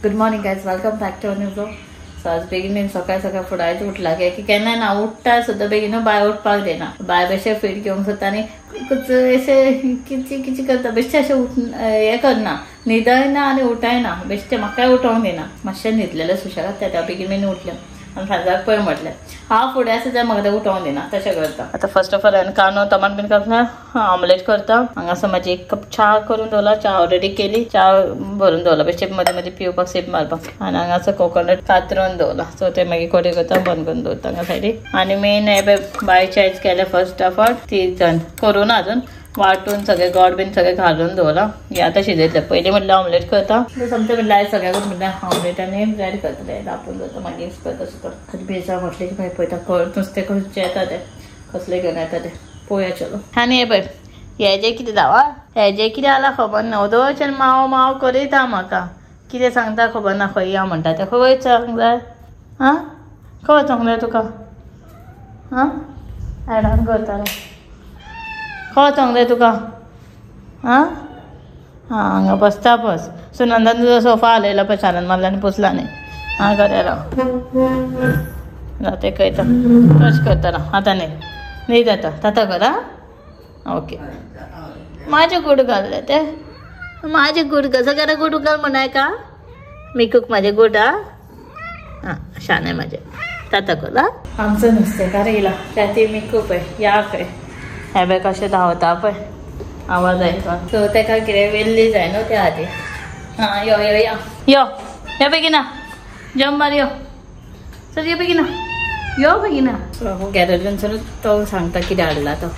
Good morning guys, welcome back to new blog. So आज बेगीन सकाळ सकाळ फुडायच उठला की केन्ना ना उठता सुद्धा बेगीन बाय उठपाक देना. बाय बेश्टे फीट घेवंक सोदता आनी अशें किची किची करता. बेश्टे अशें हें करना, न्हिदय ना आनी उठाय ना. बेश्टे म्हाकाय उठोवंक दिना. मातशें न्हिदलेलें सुशेगाद त्या बेगीन उठलें आनी फ्रेंड्साक पळय म्हटलें हांव फुडें आसा जाल्यार म्हाका तें उठोवंक दिना. तशें करता. आतां फर्स्ट ऑफ ऑल हांवें कांदो टमाट बीन कापला, ऑमलेट करता. हांगासर म्हाजी 1 कप च्या करून दवरला. च्या ऑलरेडी केली, च्या भरून दवरला बेश्टे मदीं मदीं पिवपाक सेप मारपाक. आनी हांगासर कोकोनट कातरून दवरला. सो ते मागीर कोडे करता, बंद करून दवरता हांगा सायडीक. आनी मेन हे बाय चायज केले फर्स्ट ऑफ ऑल ती करून अजून वाटून सगळे गोड बीन सगळे घालून दवरला. हे आतां शिजयतले. पयलीं म्हटल्यार ऑमलेट करता. समजा म्हटल्यार सगळ्याकूच म्हटल्यार ऑमलेट आनी ब्रेड करतले. धापून दवरता मागीर करता सुद्दां. खंय बेजा म्हटलें की पळयता नुस्तें कशें येता तें कसलें घेवन येता तें पळोवया. चलो. आनी हे पळय हे जे कितें जावा हे जे कितें जालां खबर ना. दोळच्यान माव माव करीता म्हाका. कितें सांगता खबर ना. खंय या म्हणटा तें खंय वचूंक जाय. आं खंय वचूंक जाय तुका. आं एडान करतालें खंय वचोंक जाय तुका. आं हांगा बसता बस. सुनंदान तुजो सोफा हालयला पळय शारान मारला आनी पुसला न्ही. आं घरा राव तें कळटा तशें करता. राव आतां न्ही जाता ताता कर. आं ओके. माझे गुड घालले ते माझे गुड सगळ्यांना गुड घाल म्हणाय का. मिकूक माझे गुड. हां शाने माझे ताता कर. आमचं नुस्तेकार येयला त्या मिकू पळय या पळय हे बघ कशें धांवता पळय आवाज आयकून. सो तेका कितें वेल्ली जाय न्हू त्या खातीर. हां यो यो या यो यो बेगिना जंप मार यो. चल यो बेगिना यो बेगिना. हो गॅलरीन सर तो सांगता कितें हाडला तो.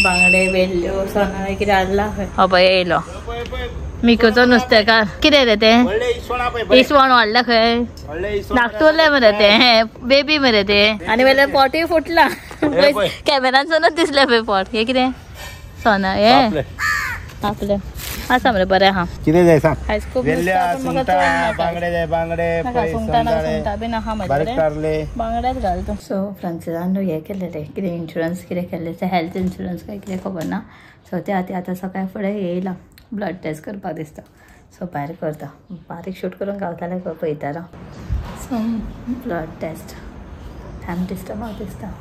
बांगडे वेल्ल्यो सोना कितें हाडला खंय. हो पळय येयलो मिकूचो नुस्तेकार. कितें रे तें इसवण वाडला खंय. धाकटुलें मरे तें बेबी मरे तें. आनी वेल्यार पोटूय फुटला. कॅमेरांसूनच दिसलें पळय पोट. हे कितें सोना हे आपलें आसा मरे बरें. हा कितें जाय सांग. आयज खूब बांगडे जाय बांगडे सुंगटां बीन आहा म्हजे बांगडेच घाल तूं. सो फ्रांसिसान हे केलेलें कितें इन्शुरन्स कितें केल्लें तें हेल्थ इन्शुरन्स काय कितें खबर ना. सो ते आतां सकाळी फुडें येयला ब्लड टेस्ट करपाक दिसता. सो भायर करता बारीक शूट करून गावतालें पळयता. सो ब्लड टेस्ट टायम दिसता म्हाका दिसता.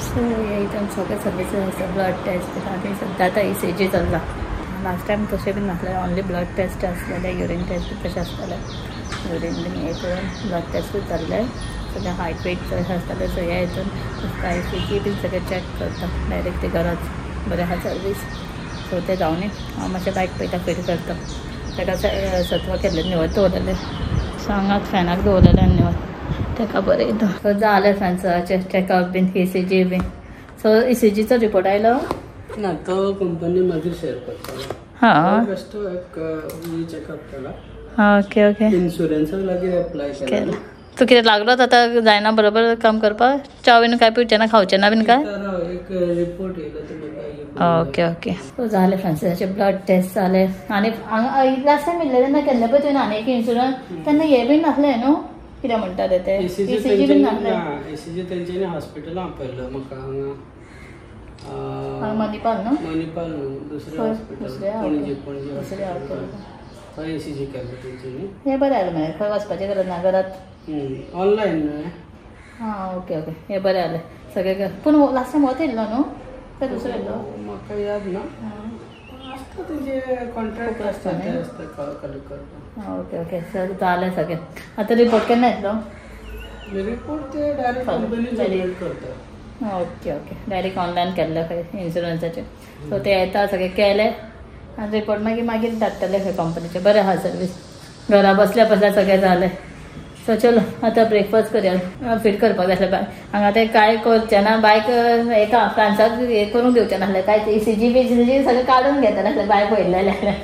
सो हे इथून सगळे सर्विसीस आसता ब्लड टेस्ट आनी सद्दां आतां ECG चल्ला. लास्ट टायम तशें बीन नासलें ओन्ली ब्लड टेस्ट आसलेलें. युरीन टेस्ट बी तशें आसतालें. युरीन बीन हे करून ब्लड टेस्ट बी जाल्लें. सगळें हायट वेट तशें आसतालें. सो ह्या हितून ECG बीन सगळें चॅक करता डायरेक्ट ते घराच बरें आहा सर्वीस. सो ते जावनी हांव मातशें बायक पळयता फिट करता. ताका सत्व केल्लें निवळ दवरलेलें. सो हांगा फॅनाक दवरलेलें आनी निवळ ताका बरें येता. सो जालें फ्रेंड्साचें चॅकअप बीन ECG बीन. सो ECGचो रिपोर्ट आयलो ना तो कंपनी मागीर शेअर करता. हां बेस्ट एक चेकअप केला. Okay okay. इन्शुरन्साक लागीं अप्लाय केला. तू कितें लागलो आतां जायना बरोबर काम करपाक. च्या बीन काय पिवचें ना खावचें ना बीन काय. एक रिपोर्ट येयलो. Okay okay. सो जालें फ्रांसिसाचे ब्लड टेस्ट जाले. आनी लास्ट टायम येयल्लें तेन्ना केल्लें पळय तुवें आनी एक इन्शुरन्स तेन्ना हे बीन नासलें न्हू. कितें म्हणटा ते ECG बीन नासलें. ECG तेंच्यांनी हॉस्पिटलांत आपयल्लो म्हाका हांगा मणिपाल न्हू. मणिपाल न्हू दुसरें हॉस्पिटल पणजे ECG केल्लो तेंच्यांनी. हें बरें जालें मागीर खंय वचपाचें गरज ना घरात ऑनलायन. हां ओके ओके. हें बरें जालें सगळें. पूण लास्ट टायम होच येयल्लो न्हू काय दुसरो येयल्लो म्हाका याद ना. आसता तेजे कॉन्ट्रॅक्ट आसता कलेक्ट करता. Okay okay. सर जालें सगळें. आतां रिपोर्ट केन्ना येतलो. रिपोर्ट ते डायरेक्ट कंपनी जनरेट करता. Okay okay. डायरेक्ट ऑनलायन केल्लें खंय इन्शुरन्साचें. सो ते येता सगळें केलें आनी रिपोर्ट मागीर धाडटले खंय कंपनीचे. बरें आहा सर्वीस. घरा बसल्या बसल्या सगळें जालें. सो चलो आतां ब्रेकफास्ट करया. फीट करपाक जाय आसलें बायक. हांगा तें कांय करचें ना. बायक हेका फ्रांसाक हें करूंक दिवचें नासलें. कांय ECG बीसीजी सगळें काडून घेता नासलें बायक पळयल्लें जाल्यार.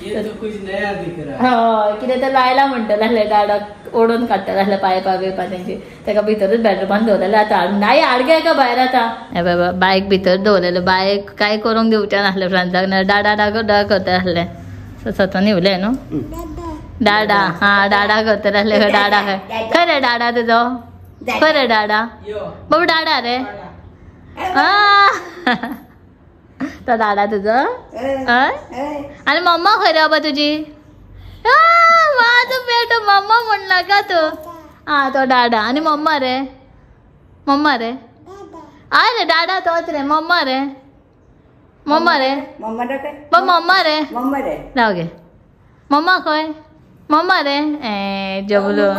हय कितें तें लायला म्हणटलें आसलें डाडाक ओडून काडटलें आसलें पायपा बिवपा तेंची. ताका भितरूच बेडरूमान दवरलेलें. आतां नाय हाडगे का भायर आतां. हे बाबा बायक भितर दवरलेलें. बायक कांय करूंक दिवचें नासलें फ्रांसाक. डाडा डाडा करता आसलें. सो सतून येवलें न्हू. डाडा हां डाडा करता आसलें खंय. डाडा खंय रे डाडा तुजो. खंय रे डाडा बाबू डाडा रे. तो डाडा तुजो. आनी मम्मा खंय रे बाबा तुजी. माझं बेटा मम्मा म्हणला का तो? हा तो डाडा. आणि मम्मा रे? मम्मा रे? अरे डाडा तोच रे. मम्मा रे? मम्मा रे? मम्मा रे? राव घे. मम्मा खंय? मम्मा रे? जबलो.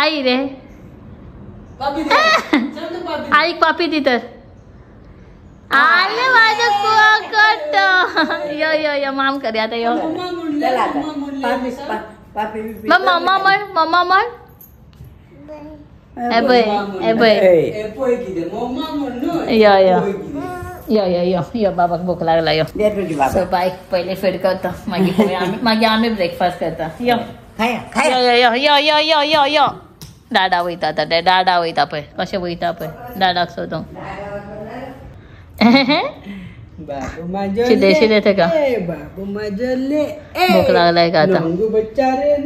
आई रे? आई पापी ती तर. आले माझं कुवाकट. यो यो यो माम करे आता यो. मग मम्मा म्हण. मम्मा म्हण. यो यो यो यो यो यो बाबाक भूक लागला यो. सो बाय पहिले फेड करता मागीर आम्ही ब्रेकफास्ट करता. यो यो यो यो यो यो यो. डाडा वयता आता. डाडा वयता पळय कशें वयता पळय. डाडाक सोदूंक. शिदे शिदे तेका भूक लागलाय का आता.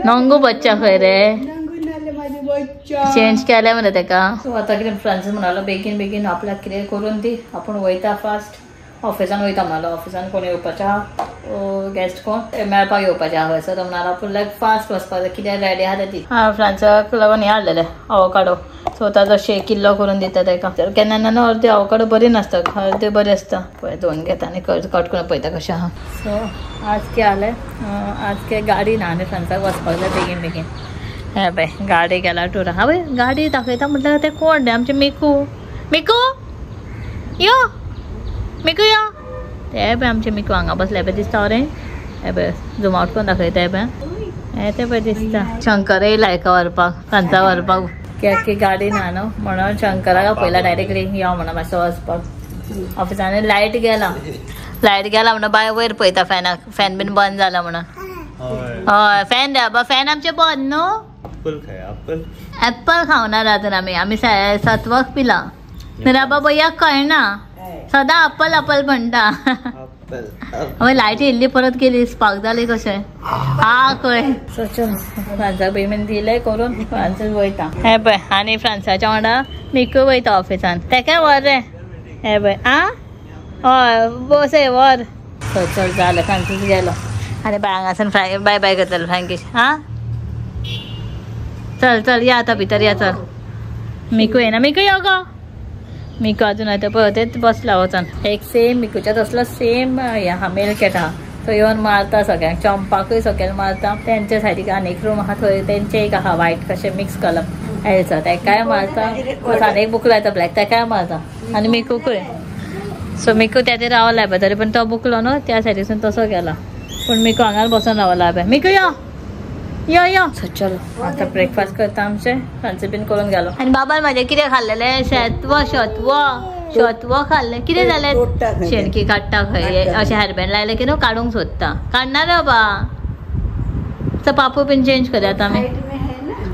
नंगू बच्चा खंय रे? चेंज केल्या मरे तेका. सो आता कितें फ्रांसीस म्हणालो बेगीन बेगीन आपल्याक कितें करून दी. आपूण वयता फास्ट. ऑफिसान वयता म्हणलो. ऑफिसान कोण येवपाचें आहा गेस्ट कोण मेळपाक येवपाचें आहा हयसर. तो म्हणलो आपूण लायक फास्ट वचपाक जाय. कित्याक रेडी आहा ती. फ्रांसाक लागून हें हाडलेलें अवोकाडो. सो ताजो शेक इल्लो करून दिता तेका. केन्ना केन्ना अर्दे अवोकाडो बरी नासता. अर्दे बरे आसता. पळय दोन घेता आनी कट करून पळयता कशें आहा. सो आज के जालें. आज के गाडी ना आनी फ्रांसाक वचपाक जाय बेगीन बेगीन. हे पळय गाडी गेला टुरा. आवय गाडी दाखयता म्हटल्यार तें कोण रे? आमचें मिकू. मिकू यो. मिकू यो. ते पळय आमचें मिकू हांगा बसलें पळय दिसता रे. हे पळय झूम आउट करून दाखयता. हे पळय हे ते पळय दिसता. शंकर येयला एका व्हरपाक. फ्रांसा व्हरपाक. कित्याक की गाडी ना न्हू म्हणून शंकराक आपयला डायरेक्टली यो म्हणून मातसो वचपाक. ऑफिसान लायट गेला म्हणून बाय वयर पळयता फॅनाक. फॅन बीन बंद जाला म्हणून. हय फॅन रे फॅन आमचे बंद न्हू. ऍपल खावना रातून आमी 7 पिला. राबा भैयाक कळना. सदां ऍपल म्हणटा. लायट येयल्ली परत गेली. स्पार्क जाली कशें. हा खंय. फ्रांसाक पेमेंट दिलें करून फ्रांसीस वयता. हे पळय आनी फ्रांसाच्या वांगडा मिकू वयता ऑफिसान. तेका व्हर रे. हे पळय हय बस व्हर. चल जालें फ्रांसीस गेलो. आनी बाय हांगासान बाय बाय करतलो फ्रँकीश. चल या आता भितर या. चल मिकू येना. मिकू यो गो. मिकू अजून येता पळय तेच बसला वचून. एक सेम मिकूच्या तसलो सेम हा मेल कॅट आहा. तो येवन मारता सगळ्यांक. चंपाकूय सकयल मारता. तेंचे सायडीक आनी एक रूम आहा थंय तेंचे एक आहा वायट कशें मिक्स कलर हेचो. तेकाय मारता. एक बूक लायता ब्लॅक तेकाय मारता. आनी मिकूकूय. सो मिकू त्याचेर रावला पळय. तरी पण तो बुकलो न्हू त्या सायडीसून तसो गेला. पूण मिकू हांगार बसून रावला पळय. मिकू यो यो यो. चलो आता ब्रेकफास्ट करता आमचे. फ्रांसीस बीन करून गेलो. आनी बाबान म्हाजे कितें खाल्लेलें शतव खाल्लें. कितें जालें शेणकी काडटा खंय अशें हेअरबँड लायलें की न्हू काडूंक सोदता. काडना रे बाबा. पापू बीन चेंज करूया आतां आमी.